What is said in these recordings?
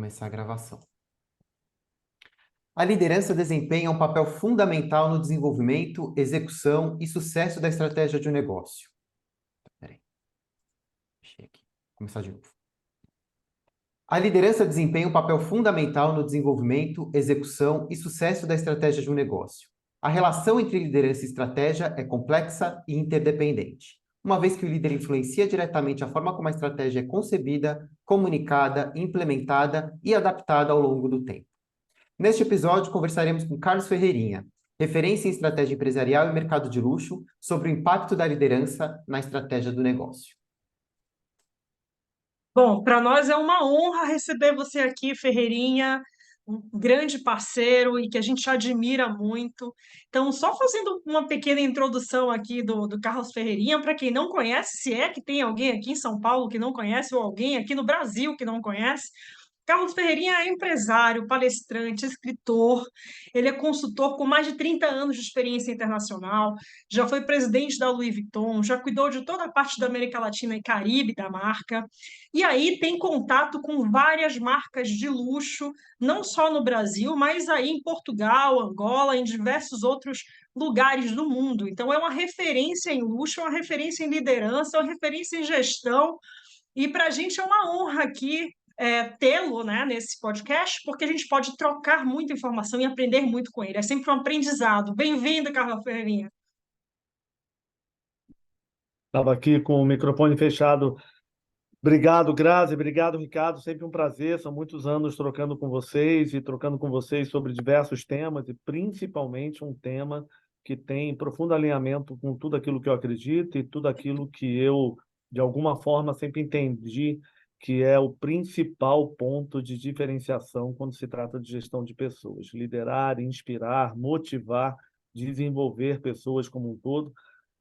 começar a gravação. A liderança desempenha um papel fundamental no desenvolvimento, execução e sucesso da estratégia de um negócio. Peraí. Deixa aqui. Vou começar de novo. A liderança desempenha um papel fundamental no desenvolvimento, execução e sucesso da estratégia de um negócio. A relação entre liderança e estratégia é complexa e interdependente, uma vez que o líder influencia diretamente a forma como a estratégia é concebida, comunicada, implementada e adaptada ao longo do tempo. Neste episódio, conversaremos com Carlos Ferreirinha, referência em estratégia empresarial e mercado de luxo, sobre o impacto da liderança na estratégia do negócio. Bom, para nós é uma honra receber você aqui, Ferreirinha, um grande parceiro e que a gente admira muito. Então, só fazendo uma pequena introdução aqui do Carlos Ferreirinha, para quem não conhece, se é que tem alguém aqui em São Paulo que não conhece, ou alguém aqui no Brasil que não conhece, Carlos Ferreirinha é empresário, palestrante, escritor, ele é consultor com mais de 30 anos de experiência internacional, já foi presidente da Louis Vuitton, já cuidou de toda a parte da América Latina e Caribe da marca, e aí tem contato com várias marcas de luxo, não só no Brasil, mas aí em Portugal, Angola, em diversos outros lugares do mundo. Então é uma referência em luxo, é uma referência em liderança, é uma referência em gestão, e para a gente é uma honra aqui tê-lo, né, nesse podcast, porque a gente pode trocar muita informação e aprender muito com ele. É sempre um aprendizado. Bem-vindo, Carla Ferreirinha. Estava aqui com o microfone fechado. Obrigado, Grazi. Obrigado, Ricardo. Sempre um prazer. São muitos anos trocando com vocês e trocando com vocês sobre diversos temas e principalmente um tema que tem profundo alinhamento com tudo aquilo que eu acredito e tudo aquilo que eu, de alguma forma, sempre entendi que é o principal ponto de diferenciação quando se trata de gestão de pessoas. Liderar, inspirar, motivar, desenvolver pessoas como um todo.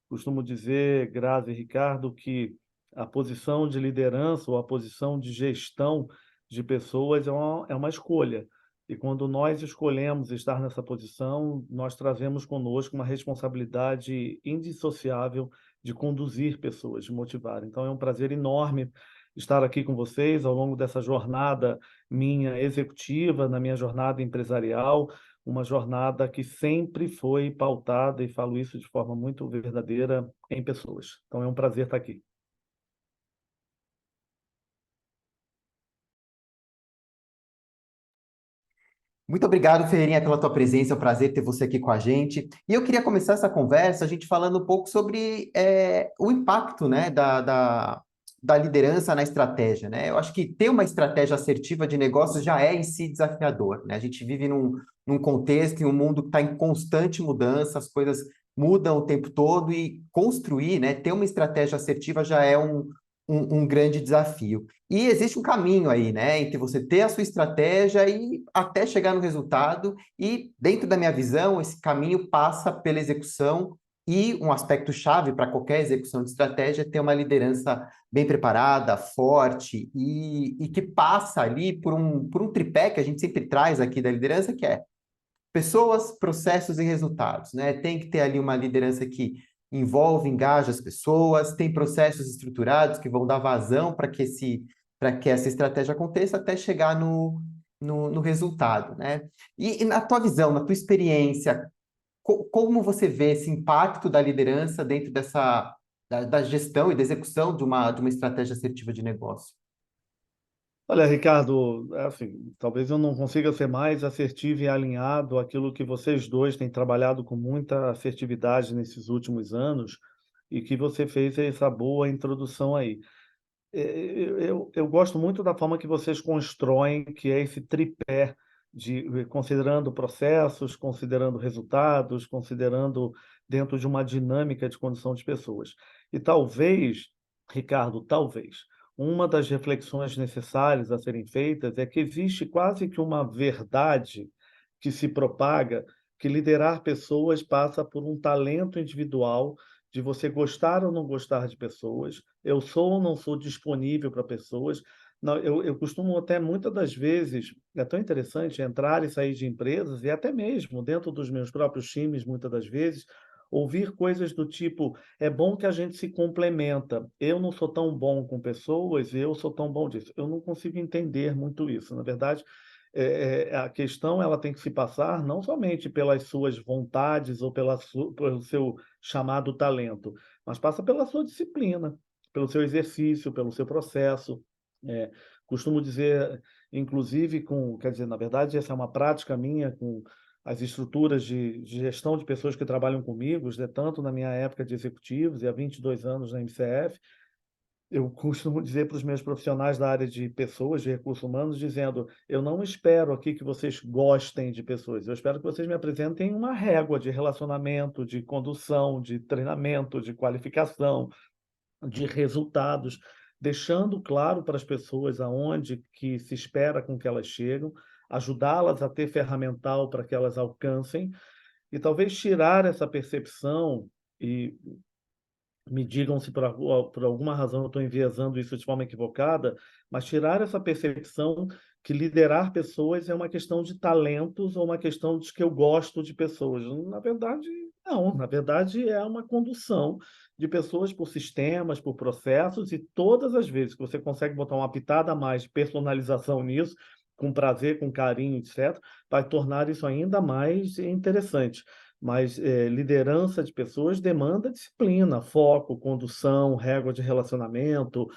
Costumo dizer, Grazi e Ricardo, que a posição de liderança ou a posição de gestão de pessoas é uma escolha. E quando nós escolhemos estar nessa posição, nós trazemos conosco uma responsabilidade indissociável de conduzir pessoas, de motivar. Então, é um prazer enorme estar aqui com vocês ao longo dessa jornada minha executiva, na minha jornada empresarial, uma jornada que sempre foi pautada, e falo isso de forma muito verdadeira, em pessoas. Então, é um prazer estar aqui. Muito obrigado, Ferreirinha, pela tua presença. É um prazer ter você aqui com a gente. E eu queria começar essa conversa, a gente falando um pouco sobre o impacto, né, da liderança na estratégia, né? Eu acho que ter uma estratégia assertiva de negócios já é em si desafiador, né? A gente vive num contexto, em um mundo que está em constante mudança, as coisas mudam o tempo todo e construir, né, ter uma estratégia assertiva já é um grande desafio. E existe um caminho aí, né, entre você ter a sua estratégia e até chegar no resultado, e dentro da minha visão, esse caminho passa pela execução, e um aspecto chave para qualquer execução de estratégia é ter uma liderança bem preparada, forte, e que passa ali por um tripé que a gente sempre traz aqui da liderança, que é pessoas, processos e resultados, né? Tem que ter ali uma liderança que envolve, engaja as pessoas, tem processos estruturados que vão dar vazão para que essa estratégia aconteça até chegar no resultado, né? E na tua visão, na tua experiência, como você vê esse impacto da liderança dentro da gestão e da execução de uma estratégia assertiva de negócio? Olha, Ricardo, assim, talvez eu não consiga ser mais assertivo e alinhado àquilo que vocês dois têm trabalhado com muita assertividade nesses últimos anos e que você fez essa boa introdução aí. Eu gosto muito da forma que vocês constroem, que é esse tripé de considerando processos, considerando resultados, considerando dentro de uma dinâmica de condução de pessoas. E talvez, Ricardo, talvez, uma das reflexões necessárias a serem feitas é que existe quase que uma verdade que se propaga, que liderar pessoas passa por um talento individual de você gostar ou não gostar de pessoas, eu sou ou não sou disponível para pessoas. Não, eu costumo até, muitas das vezes, é tão interessante entrar e sair de empresas, e até mesmo dentro dos meus próprios times, muitas das vezes, ouvir coisas do tipo: é bom que a gente se complementa. Eu não sou tão bom com pessoas, eu sou tão bom disso. Eu não consigo entender muito isso. Na verdade, a questão ela tem que se passar não somente pelas suas vontades ou pelo seu chamado talento, mas passa pela sua disciplina, pelo seu exercício, pelo seu processo. É, costumo dizer, inclusive, quer dizer, na verdade, essa é uma prática minha com as estruturas de gestão de pessoas que trabalham comigo, né, tanto na minha época de executivos e há 22 anos na MCF. Eu costumo dizer para os meus profissionais da área de pessoas, de recursos humanos, dizendo: eu não espero aqui que vocês gostem de pessoas, eu espero que vocês me apresentem uma régua de relacionamento, de condução, de treinamento, de qualificação, de resultados, deixando claro para as pessoas aonde que se espera com que elas chegam, ajudá-las a ter ferramental para que elas alcancem, e talvez tirar essa percepção, e me digam se por alguma razão eu estou enviesando isso de forma equivocada, mas tirar essa percepção que liderar pessoas é uma questão de talentos ou uma questão de que eu gosto de pessoas. Na verdade, não. Na verdade, é uma condução de pessoas por sistemas, por processos, e todas as vezes que você consegue botar uma pitada a mais de personalização nisso, com prazer, com carinho, etc., vai tornar isso ainda mais interessante. Mas liderança de pessoas demanda disciplina, foco, condução, régua de relacionamento,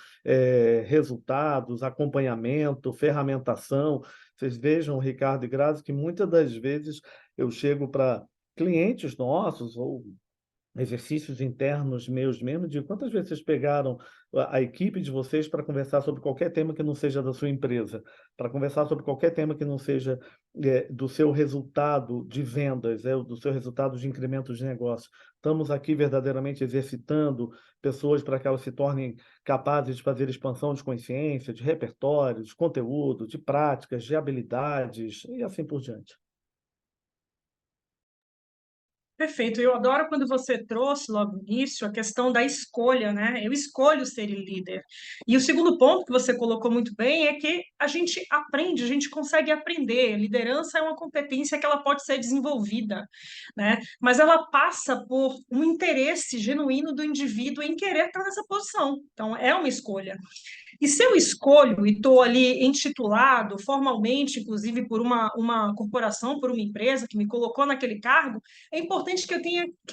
resultados, acompanhamento, ferramentação. Vocês vejam, Ricardo e Grazi, que muitas das vezes eu chego para clientes nossos ou exercícios internos meus mesmo, de quantas vezes vocês pegaram a equipe de vocês para conversar sobre qualquer tema que não seja da sua empresa, para conversar sobre qualquer tema que não seja do seu resultado de vendas, do seu resultado de incremento de negócio. Estamos aqui verdadeiramente exercitando pessoas para que elas se tornem capazes de fazer expansão de consciência, de repertório, de conteúdo, de práticas, de habilidades e assim por diante. Perfeito. Eu adoro quando você trouxe logo no início a questão da escolha, né? Eu escolho ser líder. E o segundo ponto que você colocou muito bem é que a gente aprende, a gente consegue aprender. Liderança é uma competência que ela pode ser desenvolvida, né? Mas ela passa por um interesse genuíno do indivíduo em querer estar nessa posição. Então, é uma escolha. E se eu escolho e estou ali intitulado formalmente, inclusive por uma corporação, por uma empresa que me colocou naquele cargo, é importante que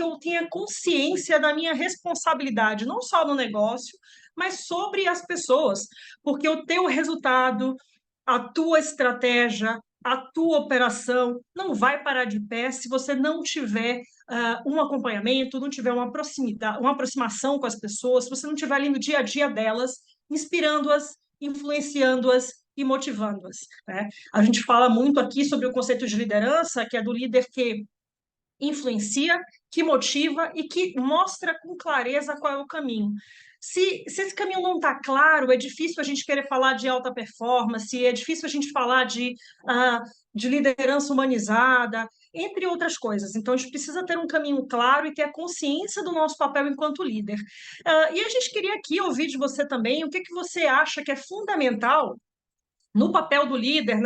eu tenha consciência da minha responsabilidade, não só no negócio, mas sobre as pessoas, porque o teu resultado, a tua estratégia, a tua operação não vai parar de pé se você não tiver um acompanhamento, não tiver uma proximidade, uma aproximação com as pessoas, se você não estiver ali no dia a dia delas, inspirando-as, influenciando-as e motivando-as, né? A gente fala muito aqui sobre o conceito de liderança, que é do líder que influencia, que motiva e que mostra com clareza qual é o caminho. Se esse caminho não está claro, é difícil a gente querer falar de alta performance, é difícil a gente falar de liderança humanizada, entre outras coisas. Então, a gente precisa ter um caminho claro e ter a consciência do nosso papel enquanto líder. E a gente queria aqui ouvir de você também o que, que você acha que é fundamental no papel do líder,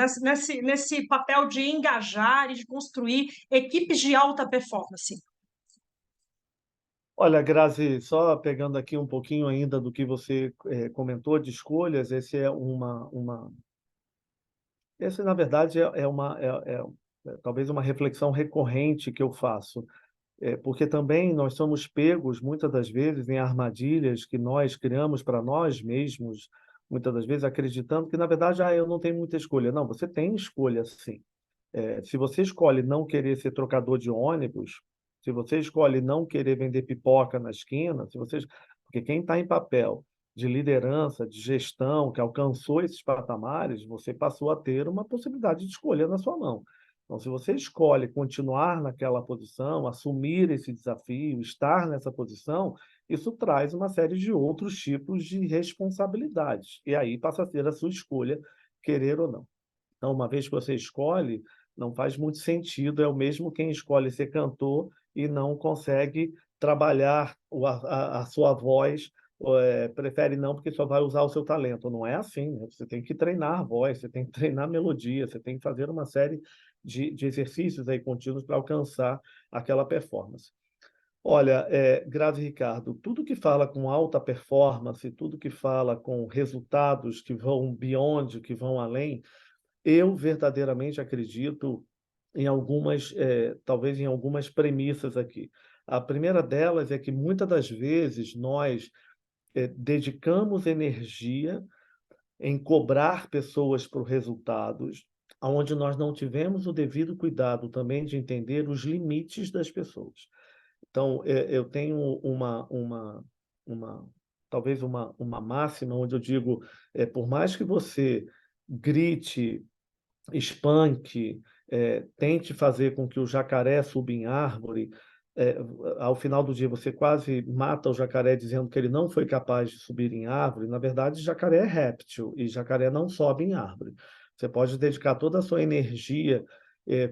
nesse papel de engajar e de construir equipes de alta performance. Olha, Grazi, só pegando aqui um pouquinho ainda do que você comentou de escolhas, esse na verdade talvez uma reflexão recorrente que eu faço, porque também nós somos pegos muitas das vezes em armadilhas que nós criamos para nós mesmos, muitas das vezes acreditando que na verdade eu não tenho muita escolha. Não, você tem escolha sim. Se você escolhe não querer ser trocador de ônibus, se você escolhe não querer vender pipoca na esquina, porque quem está em papel de liderança, de gestão, que alcançou esses patamares, você passou a ter uma possibilidade de escolha na sua mão. Então, se você escolhe continuar naquela posição, assumir esse desafio, estar nessa posição, isso traz uma série de outros tipos de responsabilidades. E aí passa a ser a sua escolha, querer ou não. Então, uma vez que você escolhe, não faz muito sentido, é o mesmo quem escolhe ser cantor e não consegue trabalhar a sua voz, prefere não porque só vai usar o seu talento. Não é assim, né? Você tem que treinar a voz, você tem que treinar a melodia, você tem que fazer uma série de exercícios aí contínuos para alcançar aquela performance. Olha, Grazi e Ricardo, tudo que fala com alta performance, tudo que fala com resultados que vão beyond, que vão além, eu verdadeiramente acredito em algumas, talvez em algumas premissas aqui. A primeira delas é que muitas das vezes nós dedicamos energia em cobrar pessoas por resultados, onde nós não tivemos o devido cuidado também de entender os limites das pessoas. Então, eu tenho uma talvez uma máxima onde eu digo, por mais que você grite, espanque, tente fazer com que o jacaré suba em árvore, eh, ao final do dia você quase mata o jacaré dizendo que ele não foi capaz de subir em árvore. Na verdade, jacaré é réptil e jacaré não sobe em árvore. Você pode dedicar toda a sua energia,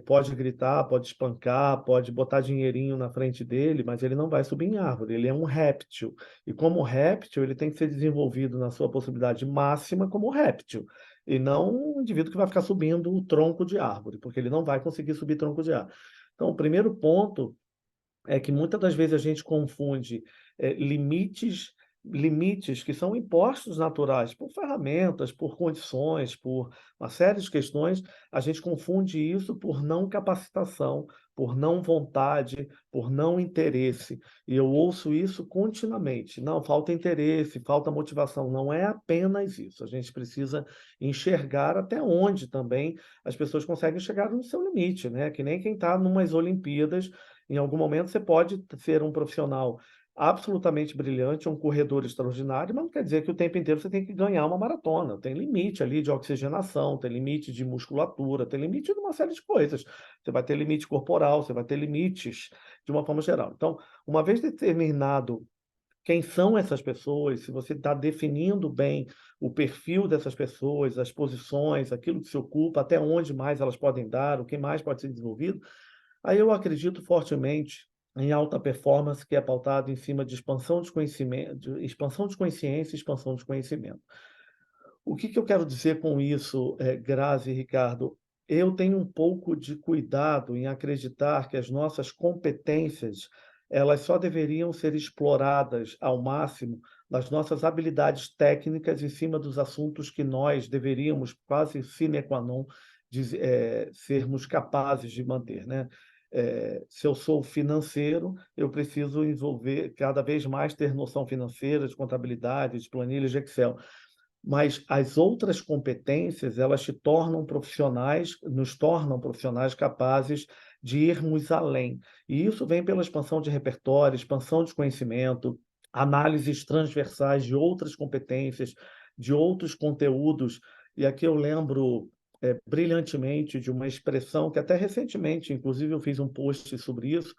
pode gritar, pode espancar, pode botar dinheirinho na frente dele, mas ele não vai subir em árvore. Ele é um réptil. E como réptil, ele tem que ser desenvolvido na sua possibilidade máxima como réptil e não um indivíduo que vai ficar subindo o tronco de árvore, porque ele não vai conseguir subir tronco de árvore. Então, o primeiro ponto é que muitas das vezes a gente confunde limites que são impostos naturais por ferramentas, por condições, por uma série de questões, a gente confunde isso por não capacitação, por não vontade, por não interesse. E eu ouço isso continuamente. Não, falta interesse, falta motivação. Não é apenas isso. A gente precisa enxergar até onde também as pessoas conseguem chegar no seu limite, né? Que nem quem está numas Olimpíadas, em algum momento você pode ser um profissional absolutamente brilhante, um corredor extraordinário, mas não quer dizer que o tempo inteiro você tem que ganhar uma maratona. Tem limite ali de oxigenação, tem limite de musculatura, tem limite de uma série de coisas. Você vai ter limite corporal, você vai ter limites de uma forma geral. Então, uma vez determinado quem são essas pessoas, se você está definindo bem o perfil dessas pessoas, as posições, aquilo que se ocupa, até onde mais elas podem dar, o que mais pode ser desenvolvido, aí eu acredito fortemente em alta performance, que é pautado em cima de expansão de conhecimento, de expansão de consciência e expansão de conhecimento. O que eu quero dizer com isso, Grazi e Ricardo? Eu tenho um pouco de cuidado em acreditar que as nossas competências elas só deveriam ser exploradas ao máximo nas nossas habilidades técnicas em cima dos assuntos que nós deveríamos, quase sine qua non, sermos capazes de manter, né? Se eu sou financeiro, eu preciso envolver cada vez mais ter noção financeira, de contabilidade, de planilhas de Excel, mas as outras competências, elas te tornam profissionais, nos tornam profissionais capazes de irmos além. E isso vem pela expansão de repertório, expansão de conhecimento, análises transversais de outras competências, de outros conteúdos. E aqui eu lembro brilhantemente de uma expressão que até recentemente, inclusive eu fiz um post sobre isso,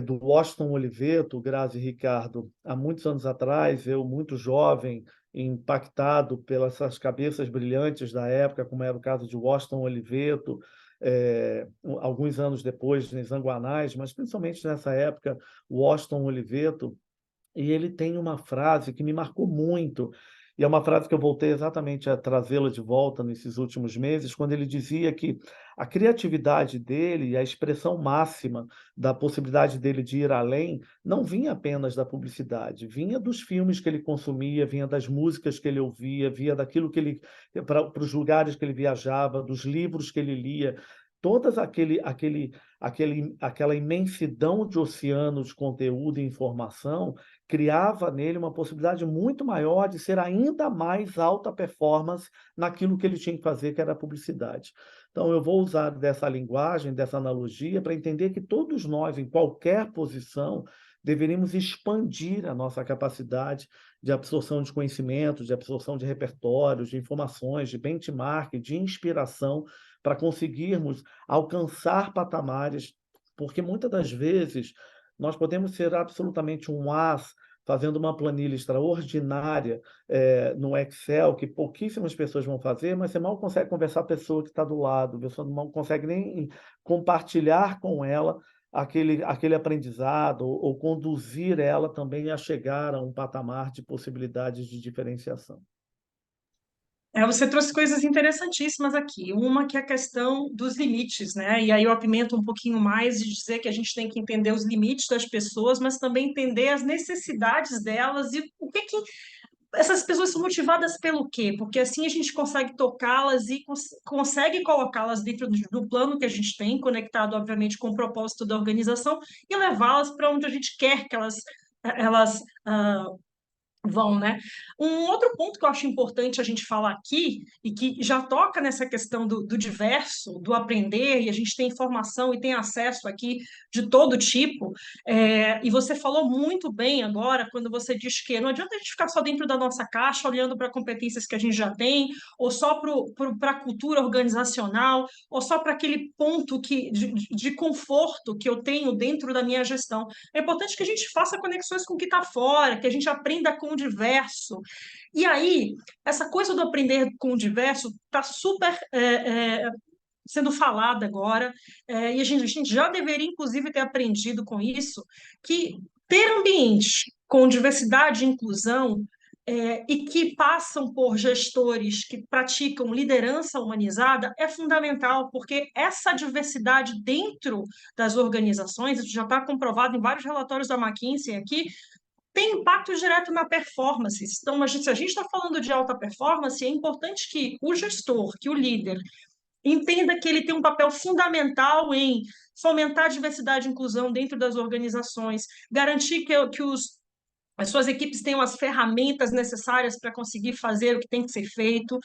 do Washington Oliveto, Grazi e Ricardo. Há muitos anos atrás, eu, muito jovem, impactado pelas cabeças brilhantes da época, como era o caso de Washington Oliveto, alguns anos depois, em Zanguanais, mas principalmente nessa época, Washington Oliveto, e ele tem uma frase que me marcou muito, e é uma frase que eu voltei exatamente a trazê-la de volta nesses últimos meses, quando ele dizia que a criatividade dele e a expressão máxima da possibilidade dele de ir além não vinha apenas da publicidade, vinha dos filmes que ele consumia, vinha das músicas que ele ouvia, vinha daquilo que ele para os lugares que ele viajava, dos livros que ele lia, todas aquela imensidão de oceano de conteúdo e informação criava nele uma possibilidade muito maior de ser ainda mais alta performance naquilo que ele tinha que fazer, que era a publicidade. Então, eu vou usar dessa linguagem, dessa analogia, para entender que todos nós, em qualquer posição, deveríamos expandir a nossa capacidade de absorção de conhecimento, de absorção de repertórios, de informações, de benchmark, de inspiração, para conseguirmos alcançar patamares, porque muitas das vezes nós podemos ser absolutamente um as fazendo uma planilha extraordinária no Excel, que pouquíssimas pessoas vão fazer, mas você mal consegue conversar com a pessoa que está do lado, você mal consegue nem compartilhar com ela aquele aprendizado, ou conduzir ela também a chegar a um patamar de possibilidades de diferenciação. Você trouxe coisas interessantíssimas aqui. Uma que é a questão dos limites, né? E aí eu apimento um pouquinho mais de dizer que a gente tem que entender os limites das pessoas, mas também entender as necessidades delas e o que que essas pessoas são motivadas pelo quê? Porque assim a gente consegue tocá-las e consegue colocá-las dentro do plano que a gente tem, conectado, obviamente, com o propósito da organização, e levá-las para onde a gente quer que elas vão, né? Um outro ponto que eu acho importante a gente falar aqui, e que já toca nessa questão do diverso, do aprender, e a gente tem informação e tem acesso aqui de todo tipo, e você falou muito bem agora, quando você diz que não adianta a gente ficar só dentro da nossa caixa, olhando para competências que a gente já tem, ou só para a cultura organizacional, ou só para aquele ponto de conforto que eu tenho dentro da minha gestão. É importante que a gente faça conexões com o que está fora, que a gente aprenda com o diverso. E aí, essa coisa do aprender com o diverso está super sendo falada agora, e a gente já deveria, inclusive, ter aprendido com isso, que ter ambiente com diversidade e inclusão e que passam por gestores que praticam liderança humanizada é fundamental, porque essa diversidade dentro das organizações, isso já está comprovado em vários relatórios da McKinsey aqui, tem impacto direto na performance. Então, se a gente está falando de alta performance, é importante que o gestor, que o líder, entenda que ele tem um papel fundamental em fomentar a diversidade e inclusão dentro das organizações, garantir que as suas equipes tenham as ferramentas necessárias para conseguir fazer o que tem que ser feito,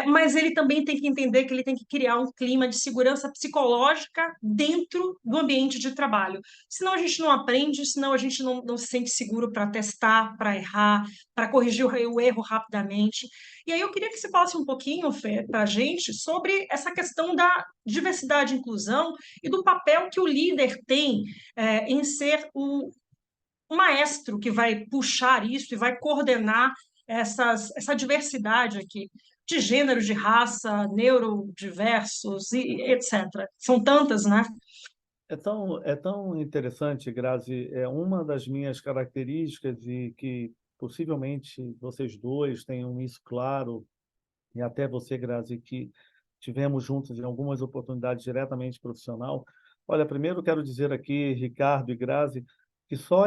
mas ele também tem que entender que ele tem que criar um clima de segurança psicológica dentro do ambiente de trabalho. Senão a gente não aprende, senão a gente não se sente seguro para testar, para errar, para corrigir o erro rapidamente. E aí eu queria que você falasse um pouquinho, Fê, para a gente sobre essa questão da diversidade e inclusão e do papel que o líder tem em ser o maestro que vai puxar isso e vai coordenar essa diversidade aqui, de gênero, de raça, neurodiversos e etc. São tantas, né? É tão interessante, Grazi, é uma das minhas características e que possivelmente vocês dois tenham isso claro, e até você, Grazi, que tivemos juntos em algumas oportunidades diretamente profissional. Olha, primeiro quero dizer aqui, Ricardo e Grazi, que só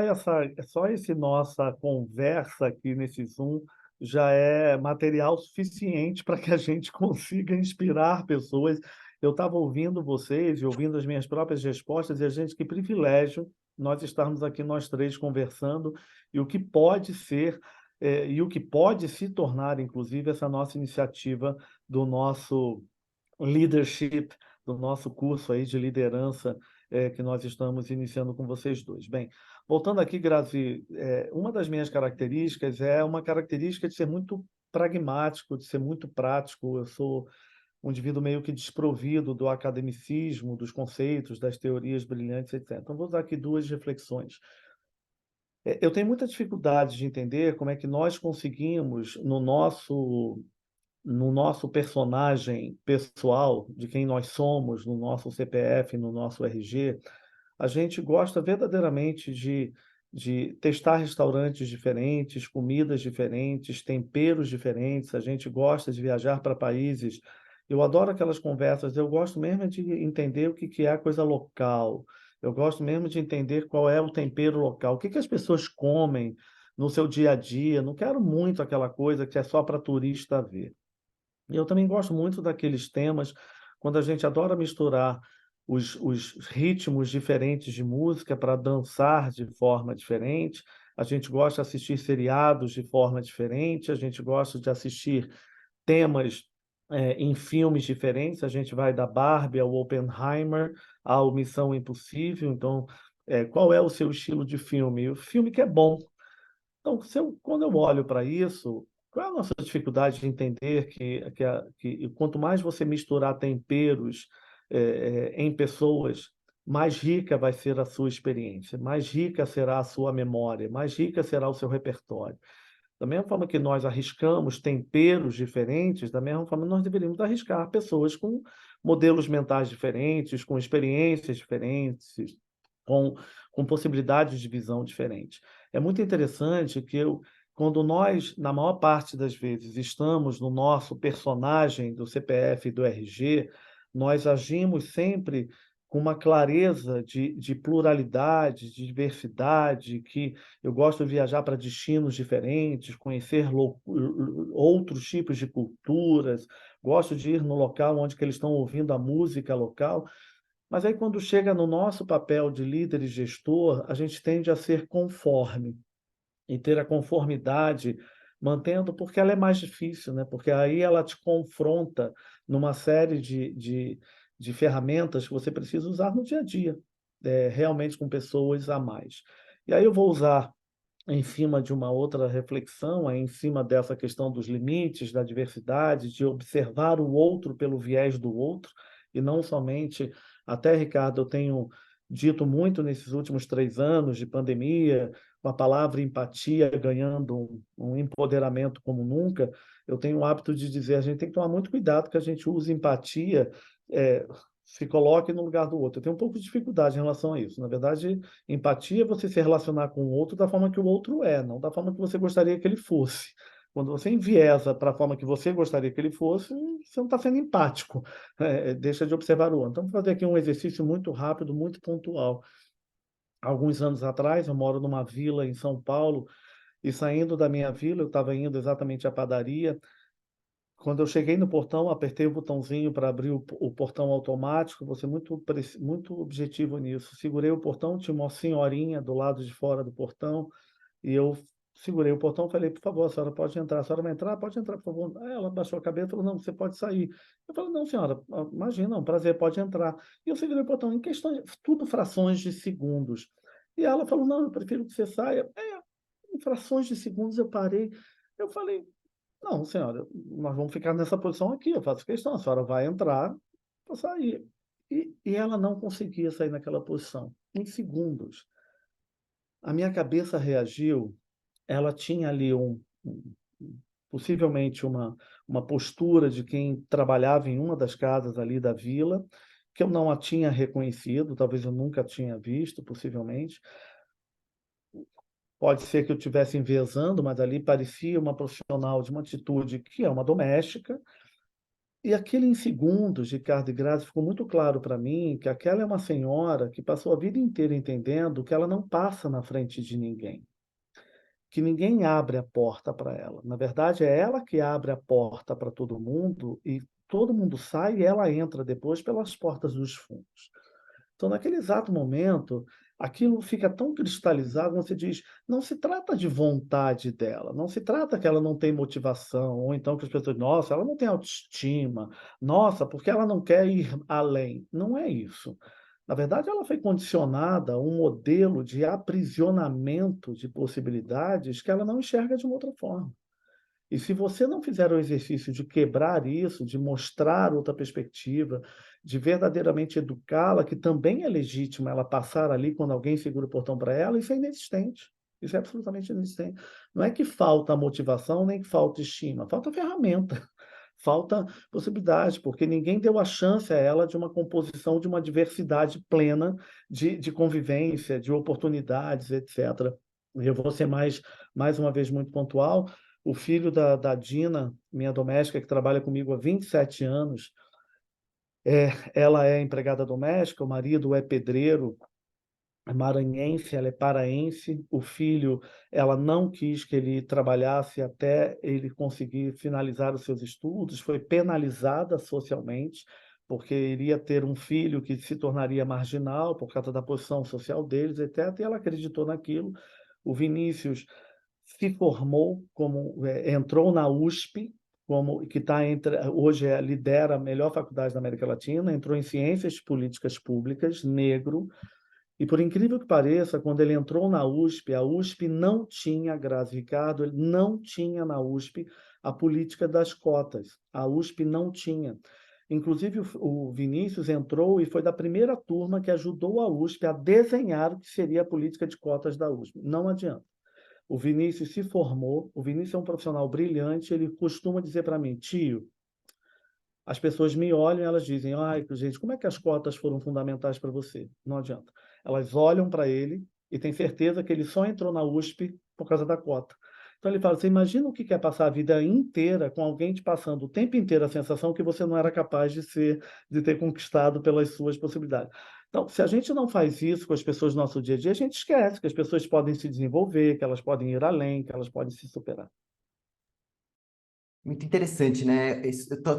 esse nossa conversa aqui nesse Zoom já é material suficiente para que a gente consiga inspirar pessoas. Eu estava ouvindo vocês e ouvindo as minhas próprias respostas, e a gente, que privilégio nós estarmos aqui nós três conversando, e o que pode ser e o que pode se tornar, inclusive, essa nossa iniciativa do nosso leadership, do nosso curso aí de liderança que nós estamos iniciando com vocês dois. Bem, voltando aqui, Grazi, uma das minhas características é uma característica de ser muito pragmático, de ser muito prático. Eu sou um indivíduo meio que desprovido do academicismo, dos conceitos, das teorias brilhantes, etc. Então, vou usar aqui duas reflexões. Eu tenho muita dificuldade de entender como é que nós conseguimos, no nosso personagem pessoal, de quem nós somos, no nosso CPF, no nosso RG, a gente gosta verdadeiramente de testar restaurantes diferentes, comidas diferentes, temperos diferentes, a gente gosta de viajar para países. Eu adoro aquelas conversas, eu gosto mesmo de entender o que é a coisa local, eu gosto mesmo de entender qual é o tempero local, o que as pessoas comem no seu dia a dia, não quero muito aquela coisa que é só para turista ver. E eu também gosto muito daqueles temas quando a gente adora misturar os ritmos diferentes de música para dançar de forma diferente. A gente gosta de assistir seriados de forma diferente, a gente gosta de assistir temas em filmes diferentes. A gente vai da Barbie ao Oppenheimer, ao Missão Impossível. Então, qual é o seu estilo de filme? O filme que é bom. Então, quando eu olho para isso, qual é a nossa dificuldade de entender que quanto mais você misturar temperos em pessoas, mais rica vai ser a sua experiência, mais rica será a sua memória, mais rica será o seu repertório. Da mesma forma que nós arriscamos temperos diferentes, da mesma forma nós deveríamos arriscar pessoas com modelos mentais diferentes, com experiências diferentes, com possibilidades de visão diferentes. É muito interessante que quando nós, na maior parte das vezes, estamos no nosso personagem do CPF e do RG, nós agimos sempre com uma clareza de pluralidade, de diversidade, que eu gosto de viajar para destinos diferentes, conhecer outros tipos de culturas, gosto de ir no local onde que eles estão ouvindo a música local, mas aí quando chega no nosso papel de líder e gestor, a gente tende a ser conforme e ter a conformidade, mantendo, porque ela é mais difícil, né? Porque aí ela te confronta numa série de ferramentas que você precisa usar no dia a dia, realmente com pessoas a mais. E aí eu vou usar em cima de uma outra reflexão, em cima dessa questão dos limites, da diversidade, de observar o outro pelo viés do outro, e não somente. Até, Ricardo, eu tenho dito muito nesses últimos 3 anos de pandemia, com a palavra empatia ganhando um empoderamento como nunca, eu tenho o hábito de dizer, a gente tem que tomar muito cuidado que a gente use empatia, se coloque no lugar do outro. Eu tenho um pouco de dificuldade em relação a isso. Na verdade, empatia é você se relacionar com o outro da forma que o outro é, não da forma que você gostaria que ele fosse. Quando você enviesa para a forma que você gostaria que ele fosse, você não está sendo empático, deixa de observar o outro. Então, vou fazer aqui um exercício muito rápido, muito pontual. Alguns anos atrás, eu moro numa vila em São Paulo, e saindo da minha vila, eu estava indo exatamente à padaria. Quando eu cheguei no portão, apertei o botãozinho para abrir o portão automático, vou ser muito objetivo nisso. Segurei o portão, tinha uma senhorinha do lado de fora do portão, e eu segurei o portão e falei, por favor, a senhora pode entrar. A senhora vai entrar? Pode entrar, por favor. Aí ela baixou a cabeça e falou, não, você pode sair. Eu falei, não, senhora, imagina, é um prazer, pode entrar. E eu segurei o portão em questão, tudo frações de segundos. E ela falou, não, eu prefiro que você saia. Em frações de segundos eu parei. Eu falei, não, senhora, nós vamos ficar nessa posição aqui, eu faço questão, a senhora vai entrar, vou sair. E ela não conseguia sair naquela posição, em segundos. A minha cabeça reagiu, ela tinha ali possivelmente uma postura de quem trabalhava em uma das casas ali da vila, que eu não a tinha reconhecido, talvez eu nunca tinha visto, possivelmente. Pode ser que eu estivesse enviesando, mas ali parecia uma profissional de uma atitude que é uma doméstica. E aquele em segundos, Ricardo e Grazi, ficou muito claro para mim que aquela é uma senhora que passou a vida inteira entendendo que ela não passa na frente de ninguém, que ninguém abre a porta para ela. Na verdade, é ela que abre a porta para todo mundo e todo mundo sai e ela entra depois pelas portas dos fundos. Então, naquele exato momento, aquilo fica tão cristalizado, você diz, não se trata de vontade dela, não se trata que ela não tem motivação, ou então que as pessoas, nossa, ela não tem autoestima, nossa, porque ela não quer ir além. Não é isso. Na verdade, ela foi condicionada a um modelo de aprisionamento de possibilidades que ela não enxerga de uma outra forma. E se você não fizer o exercício de quebrar isso, de mostrar outra perspectiva, de verdadeiramente educá-la, que também é legítimo ela passar ali quando alguém segura o portão para ela, isso é inexistente. Isso é absolutamente inexistente. Não é que falta motivação, nem que falta estima, falta ferramenta, falta possibilidade, porque ninguém deu a chance a ela de uma composição de uma diversidade plena de convivência, de oportunidades, etc. E eu vou ser mais uma vez muito pontual. O filho da Dina, minha doméstica, que trabalha comigo há 27 anos, ela é empregada doméstica, o marido é pedreiro, é maranhense, ela é paraense. O filho, ela não quis que ele trabalhasse até ele conseguir finalizar os seus estudos, foi penalizada socialmente, porque iria ter um filho que se tornaria marginal por causa da posição social deles, etc. E ela acreditou naquilo. O Vinícius se formou entrou na USP, que está hoje lidera a melhor faculdade da América Latina, entrou em Ciências Políticas Públicas, negro, e por incrível que pareça, quando ele entrou na USP, a USP não tinha, Grazi Ricardo, ele não tinha na USP a política das cotas. A USP não tinha. Inclusive, o Vinícius entrou e foi da primeira turma que ajudou a USP a desenhar o que seria a política de cotas da USP. Não adianta. O Vinícius se formou, o Vinícius é um profissional brilhante, ele costuma dizer para mim, tio, as pessoas me olham e elas dizem, ai, gente, como é que as cotas foram fundamentais para você? Não adianta. Elas olham para ele e têm certeza que ele só entrou na USP por causa da cota. Então ele fala, você imagina o que é passar a vida inteira com alguém te passando o tempo inteiro a sensação que você não era capaz de ter conquistado pelas suas possibilidades. Então, se a gente não faz isso com as pessoas no nosso dia a dia, a gente esquece que as pessoas podem se desenvolver, que elas podem ir além, que elas podem se superar. Muito interessante, né?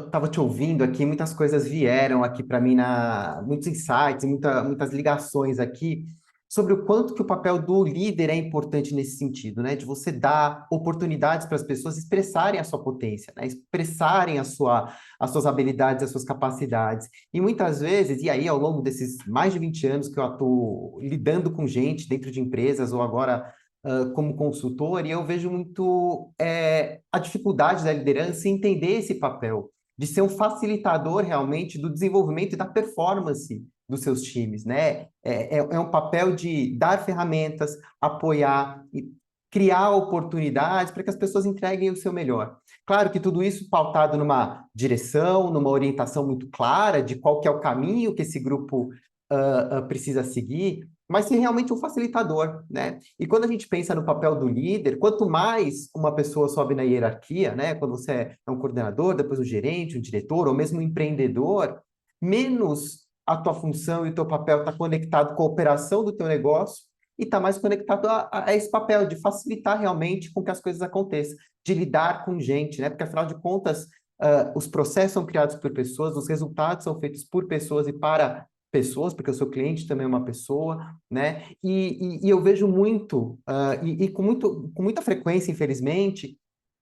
Tava te ouvindo aqui, muitas coisas vieram aqui para mim, muitos insights, muitas ligações aqui sobre o quanto que o papel do líder é importante nesse sentido, né? De você dar oportunidades para as pessoas expressarem a sua potência, né? Expressarem as suas habilidades, as suas capacidades. E muitas vezes, e aí ao longo desses mais de 20 anos que eu atuo lidando com gente dentro de empresas ou agora como consultor, e eu vejo muito a dificuldade da liderança em entender esse papel, de ser um facilitador realmente do desenvolvimento e da performance dos seus times, né? É um papel de dar ferramentas, apoiar e criar oportunidades para que as pessoas entreguem o seu melhor. Claro que tudo isso pautado numa direção, numa orientação muito clara de qual que é o caminho que esse grupo precisa seguir, mas ser realmente um facilitador, né? E quando a gente pensa no papel do líder, quanto mais uma pessoa sobe na hierarquia, né? Quando você é um coordenador, depois um gerente, um diretor, ou mesmo um empreendedor, menos a tua função e o teu papel está conectado com a operação do teu negócio e está mais conectado a esse papel de facilitar realmente com que as coisas aconteçam, de lidar com gente, né? Porque afinal de contas, os processos são criados por pessoas, os resultados são feitos por pessoas e para pessoas, porque o seu cliente também é uma pessoa, né? E eu vejo muito, com muita frequência, infelizmente,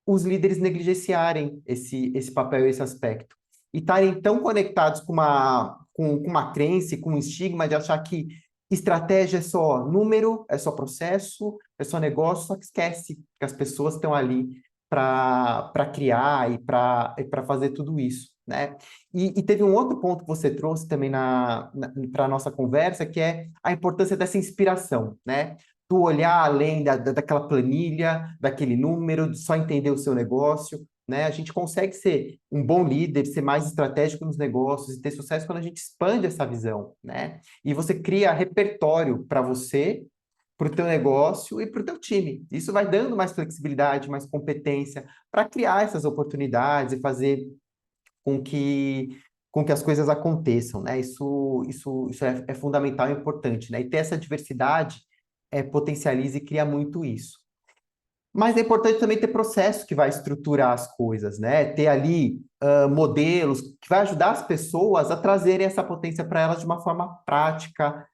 os líderes negligenciarem esse papel, esse aspecto. E estarem tão conectados com uma crença e com um estigma de achar que estratégia é só número, é só processo, é só negócio, só que esquece que as pessoas estão ali para criar e para fazer tudo isso, né? E teve um outro ponto que você trouxe também para a nossa conversa, que é a importância dessa inspiração, né? Tu olhar além daquela planilha, daquele número, de só entender o seu negócio, né? A gente consegue ser um bom líder, ser mais estratégico nos negócios e ter sucesso quando a gente expande essa visão, né? E você cria repertório para você, para o teu negócio e para o teu time. Isso vai dando mais flexibilidade, mais competência para criar essas oportunidades e fazer com que as coisas aconteçam, né? Isso é fundamental e importante, né? E ter essa diversidade potencializa e cria muito isso. Mas é importante também ter processo que vai estruturar as coisas, né? Ter ali modelos que vai ajudar as pessoas a trazerem essa potência para elas de uma forma prática,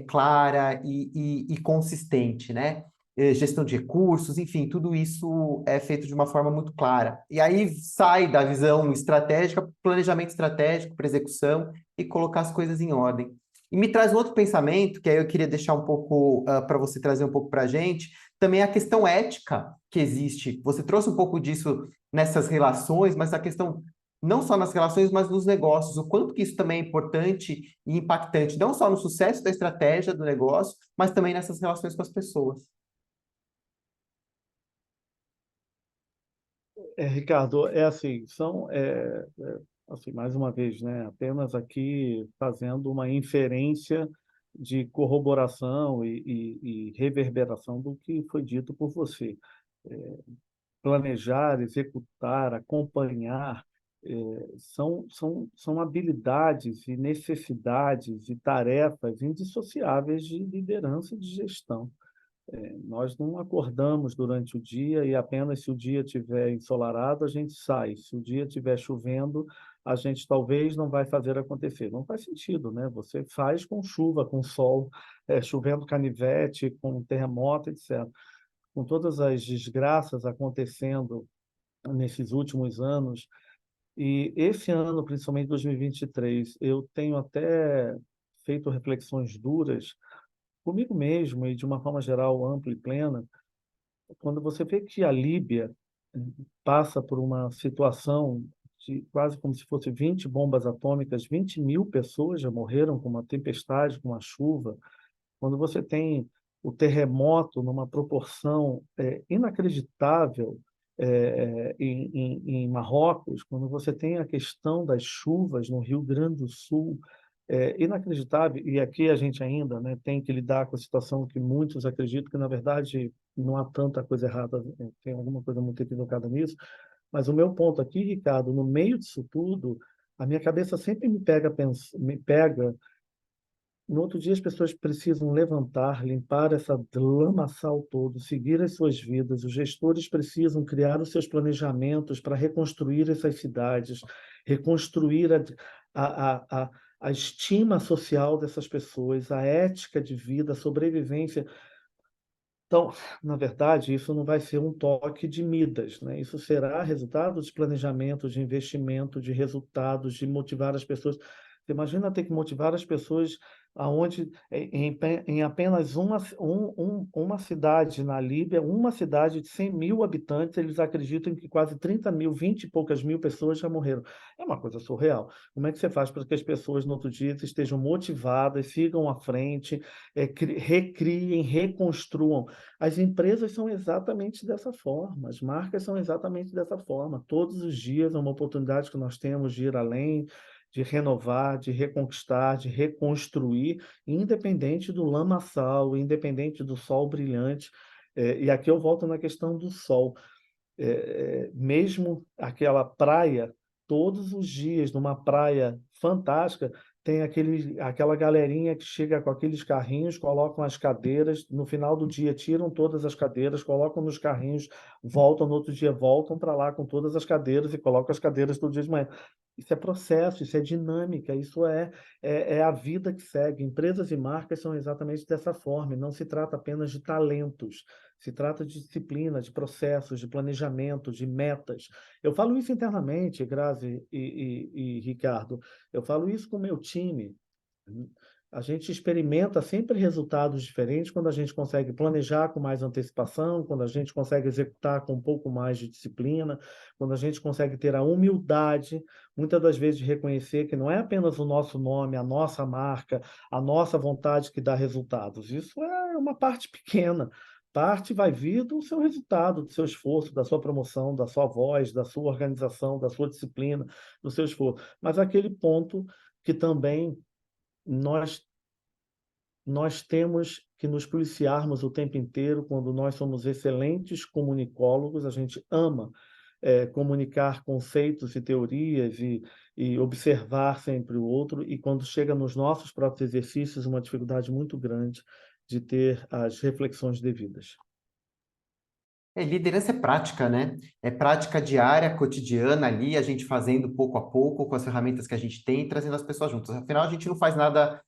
clara e consistente, né? Gestão de recursos, enfim, tudo isso é feito de uma forma muito clara. E aí sai da visão estratégica, planejamento estratégico para execução e colocar as coisas em ordem. E me traz um outro pensamento, que aí eu queria deixar um pouco para você trazer um pouco para a gente, também a questão ética que existe. Você trouxe um pouco disso nessas relações, mas a questão não só nas relações, mas nos negócios, o quanto que isso também é importante e impactante, não só no sucesso da estratégia do negócio, mas também nessas relações com as pessoas. Ricardo, é assim, assim, mais uma vez, né, apenas aqui fazendo uma inferência de corroboração e reverberação do que foi dito por você. Planejar, executar, acompanhar, são habilidades e necessidades e tarefas indissociáveis de liderança e de gestão. Nós não acordamos durante o dia e apenas se o dia estiver ensolarado, a gente sai. Se o dia estiver chovendo, a gente talvez não vai fazer acontecer. Não faz sentido, né? Você faz com chuva, com sol, chovendo canivete, com terremoto, etc. Com todas as desgraças acontecendo nesses últimos anos, e esse ano, principalmente 2023, eu tenho até feito reflexões duras comigo mesmo e de uma forma geral ampla e plena, quando você vê que a Líbia passa por uma situação de quase como se fosse 20 bombas atômicas, 20 mil pessoas já morreram com uma tempestade, com uma chuva, quando você tem o terremoto numa proporção inacreditável em Marrocos, quando você tem a questão das chuvas no Rio Grande do Sul, É inacreditável, e aqui a gente ainda, né, tem que lidar com a situação que muitos acreditam que, na verdade, não há tanta coisa errada, tem alguma coisa muito equivocada nisso, mas o meu ponto aqui, Ricardo, no meio disso tudo, a minha cabeça sempre me pega. No outro dia, as pessoas precisam levantar, limpar essa lamaçal todo, seguir as suas vidas. Os gestores precisam criar os seus planejamentos para reconstruir essas cidades, reconstruir a, a, a estima social dessas pessoas, a ética de vida, a sobrevivência. Então, na verdade, isso não vai ser um toque de Midas, né? Isso será resultado de planejamento, de investimento, de resultados, de motivar as pessoas. Você imagina ter que motivar as pessoas aonde em apenas uma cidade na Líbia, uma cidade de 100 mil habitantes, eles acreditam que quase 30 mil, 20 e poucas mil pessoas já morreram. É uma coisa surreal. Como é que você faz para que as pessoas no outro dia estejam motivadas, sigam à frente, recriem, reconstruam? As empresas são exatamente dessa forma, as marcas são exatamente dessa forma. Todos os dias é uma oportunidade que nós temos de ir além, de renovar, de reconquistar, de reconstruir, independente do lamaçal, independente do sol brilhante. E aqui eu volto na questão do sol. Mesmo aquela praia, todos os dias, numa praia fantástica, tem aquela galerinha que chega com aqueles carrinhos, colocam as cadeiras, no final do dia tiram todas as cadeiras, colocam nos carrinhos, voltam no outro dia, voltam para lá com todas as cadeiras e colocam as cadeiras todo dia de manhã. Isso é processo, isso é dinâmica, é a vida que segue. Empresas e marcas são exatamente dessa forma, e não se trata apenas de talentos. Se trata de disciplina, de processos, de planejamento, de metas. Eu falo isso internamente, Grazi e Ricardo. Eu falo isso com o meu time. A gente experimenta sempre resultados diferentes quando a gente consegue planejar com mais antecipação, quando a gente consegue executar com um pouco mais de disciplina, quando a gente consegue ter a humildade, muitas das vezes, de reconhecer que não é apenas o nosso nome, a nossa marca, a nossa vontade que dá resultados. Isso é uma parte pequena. Parte vai vir do seu resultado, do seu esforço, da sua promoção, da sua voz, da sua organização, da sua disciplina, do seu esforço. Mas aquele ponto que também nós nós temos que nos policiarmos o tempo inteiro quando nós somos excelentes comunicólogos, a gente ama comunicar conceitos e teorias e observar sempre o outro, e quando chega nos nossos próprios exercícios, uma dificuldade muito grande de ter as reflexões devidas. Liderança é prática, né? É prática diária, cotidiana ali, a gente fazendo pouco a pouco, com as ferramentas que a gente tem, trazendo as pessoas juntas. Afinal, a gente não faz nada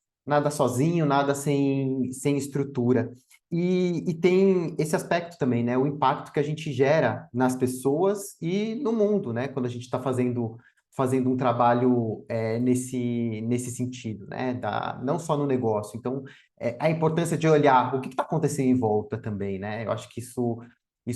sozinho, nada sem estrutura. E tem esse aspecto também, né? O impacto que a gente gera nas pessoas e no mundo, né? Quando a gente está fazendo um trabalho nesse sentido, né? Não só no negócio. Então, a importância de olhar o que está acontecendo em volta também, né? Eu acho que isso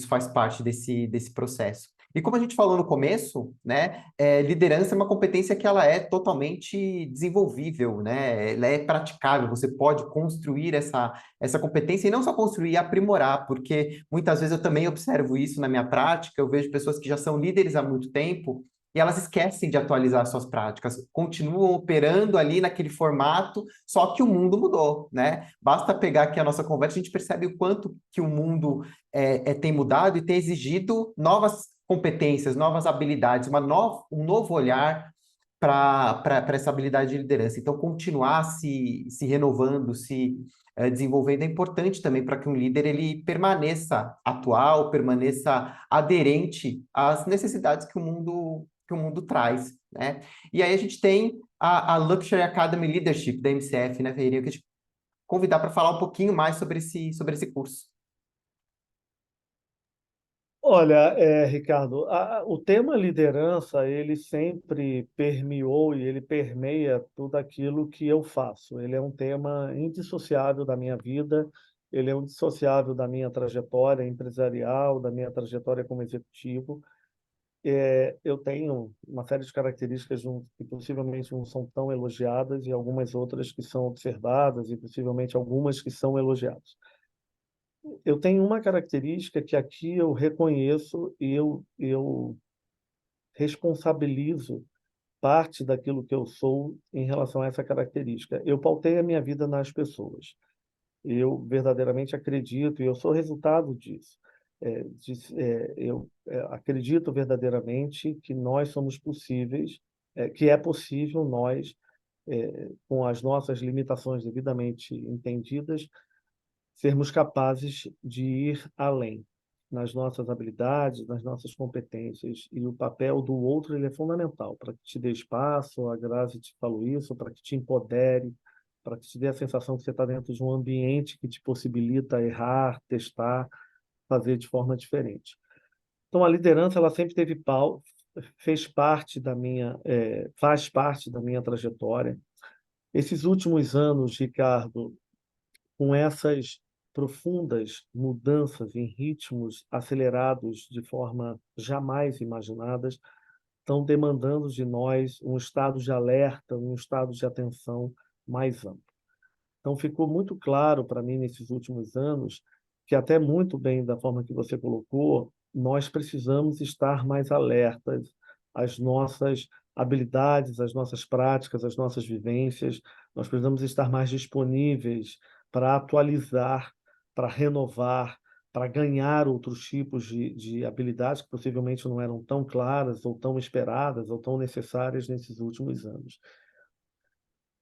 faz parte desse processo. E como a gente falou no começo, né, liderança é uma competência que ela é totalmente desenvolvível, né? Ela é praticável, você pode construir essa competência e não só construir e aprimorar, porque muitas vezes eu também observo isso na minha prática, eu vejo pessoas que já são líderes há muito tempo e elas esquecem de atualizar suas práticas, continuam operando ali naquele formato, só que o mundo mudou, né? Basta pegar aqui a nossa conversa, a gente percebe o quanto que o mundo tem mudado e tem exigido novas competências, novas habilidades, um novo olhar para essa habilidade de liderança. Então, continuar se renovando, se desenvolvendo é importante também para que um líder ele permaneça atual, permaneça aderente às necessidades que o mundo traz, né? E aí a gente tem a Luxury Academy Leadership da MCF, né, Ferreirinha? Eu queria te convidar para falar um pouquinho mais sobre esse curso. Olha, Ricardo, o tema liderança, ele sempre permeou e ele permeia tudo aquilo que eu faço. Ele é um tema indissociável da minha vida, ele é indissociável da minha trajetória empresarial, da minha trajetória como executivo. Eu tenho uma série de características que possivelmente não são tão elogiadas e algumas outras que são observadas e possivelmente algumas que são elogiadas. Eu tenho uma característica que aqui eu reconheço e eu responsabilizo parte daquilo que eu sou em relação a essa característica. Eu pautei a minha vida nas pessoas. Eu verdadeiramente acredito, e eu sou resultado disso. Eu acredito verdadeiramente que nós somos possíveis, que é possível nós, com as nossas limitações devidamente entendidas, sermos capazes de ir além nas nossas habilidades, nas nossas competências. E o papel do outro ele é fundamental para que te dê espaço, a Grazi te falou isso, para que te empodere, para que te dê a sensação que você está dentro de um ambiente que te possibilita errar, testar, fazer de forma diferente. Então, a liderança ela sempre teve fez parte da minha, faz parte da minha trajetória. Esses últimos anos, Ricardo, com essas profundas mudanças em ritmos acelerados de forma jamais imaginadas, estão demandando de nós um estado de alerta, um estado de atenção mais amplo. Então, ficou muito claro para mim nesses últimos anos que, até muito bem da forma que você colocou, nós precisamos estar mais alertas às nossas habilidades, às nossas práticas, às nossas vivências. Nós precisamos estar mais disponíveis para atualizar, para renovar, para ganhar outros tipos de habilidades que possivelmente não eram tão claras ou tão esperadas ou tão necessárias nesses últimos anos.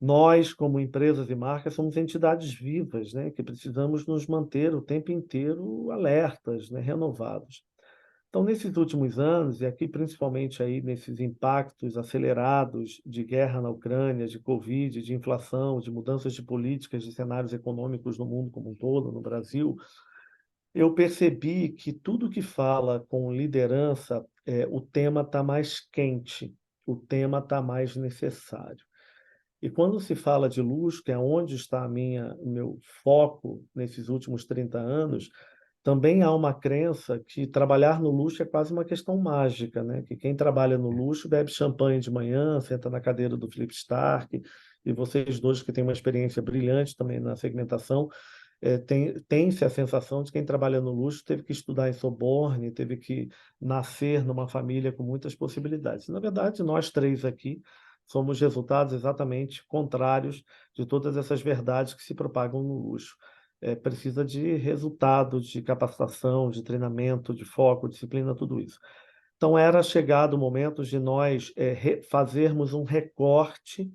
Nós, como empresas e marcas, somos entidades vivas, né, que precisamos nos manter o tempo inteiro alertas, né, renovados. Então, nesses últimos anos, e aqui principalmente aí nesses impactos acelerados de guerra na Ucrânia, de Covid, de inflação, de mudanças de políticas, de cenários econômicos no mundo como um todo, no Brasil, eu percebi que tudo que fala com liderança, o tema está mais quente, o tema está mais necessário. E quando se fala de luxo, que é onde está o meu foco nesses últimos 30 anos, também há uma crença que trabalhar no luxo é quase uma questão mágica, né? Que quem trabalha no luxo bebe champanhe de manhã, senta na cadeira do Philip Stark, e vocês dois que têm uma experiência brilhante também na segmentação, tem-se a sensação de que quem trabalha no luxo teve que estudar em Sorbonne, teve que nascer numa família com muitas possibilidades. Na verdade, nós três aqui somos resultados exatamente contrários de todas essas verdades que se propagam no luxo. Precisa de resultado, de capacitação, de treinamento, de foco, disciplina, tudo isso. Então, era chegado o momento de nós fazermos um recorte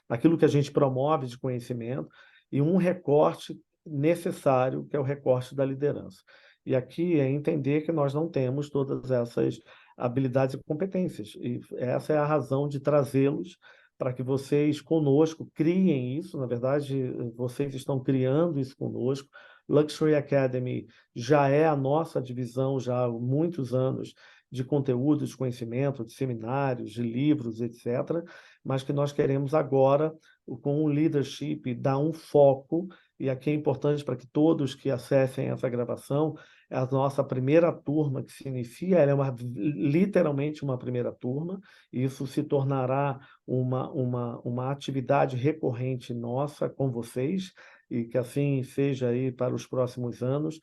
naquilo que a gente promove de conhecimento e um recorte necessário, que é o recorte da liderança. E aqui é entender que nós não temos todas essas habilidades e competências. E essa é a razão de trazê-los para que vocês conosco criem isso. Na verdade, vocês estão criando isso conosco. Luxury Academy já é a nossa divisão já há muitos anos de conteúdo, de conhecimento, de seminários, de livros, etc., mas que nós queremos agora, com o leadership, dar um foco, e aqui é importante para que todos que acessem essa gravação, é a nossa primeira turma que se inicia, ela é literalmente uma primeira turma, e isso se tornará uma atividade recorrente nossa com vocês, e que assim seja aí para os próximos anos.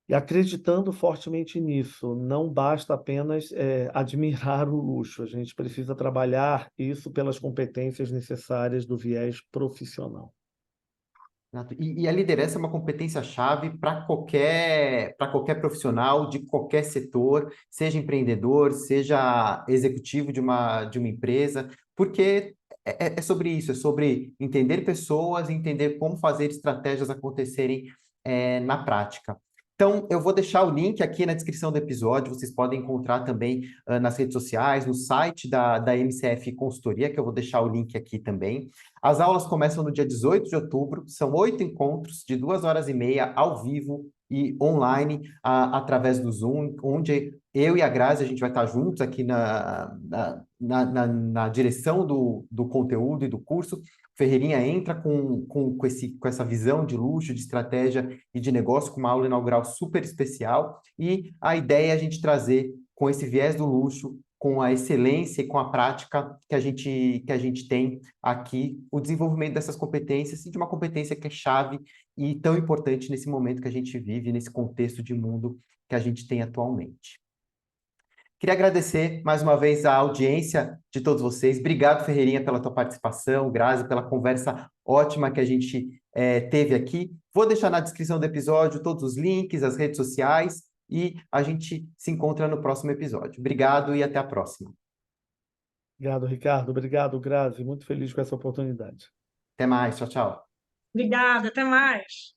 E acreditando fortemente nisso, não basta apenas admirar o luxo, a gente precisa trabalhar isso pelas competências necessárias do viés profissional. Exato. E a liderança é uma competência-chave para qualquer profissional de qualquer setor, seja empreendedor, seja executivo de uma empresa, porque é sobre isso, é sobre entender pessoas, entender como fazer estratégias acontecerem na prática. Então, eu vou deixar o link aqui na descrição do episódio, vocês podem encontrar também nas redes sociais, no site da MCF Consultoria, que eu vou deixar o link aqui também. As aulas começam no dia 18 de outubro, são 8 encontros de 2 horas e meia ao vivo e online, através do Zoom, onde eu e a Grazi, a gente vai estar juntos aqui na direção do conteúdo e do curso. Ferreirinha entra com essa visão de luxo, de estratégia e de negócio, com uma aula inaugural super especial, e a ideia é a gente trazer, com esse viés do luxo, com a excelência e com a prática que a gente tem aqui, o desenvolvimento dessas competências e de uma competência que é chave e tão importante nesse momento que a gente vive, nesse contexto de mundo que a gente tem atualmente. Queria agradecer mais uma vez a audiência de todos vocês. Obrigado, Ferreirinha, pela tua participação, Grazi, pela conversa ótima que a gente teve aqui. Vou deixar na descrição do episódio todos os links, as redes sociais, e a gente se encontra no próximo episódio. Obrigado e até a próxima. Obrigado, Ricardo. Obrigado, Grazi. Muito feliz com essa oportunidade. Até mais. Tchau, tchau. Obrigada, até mais.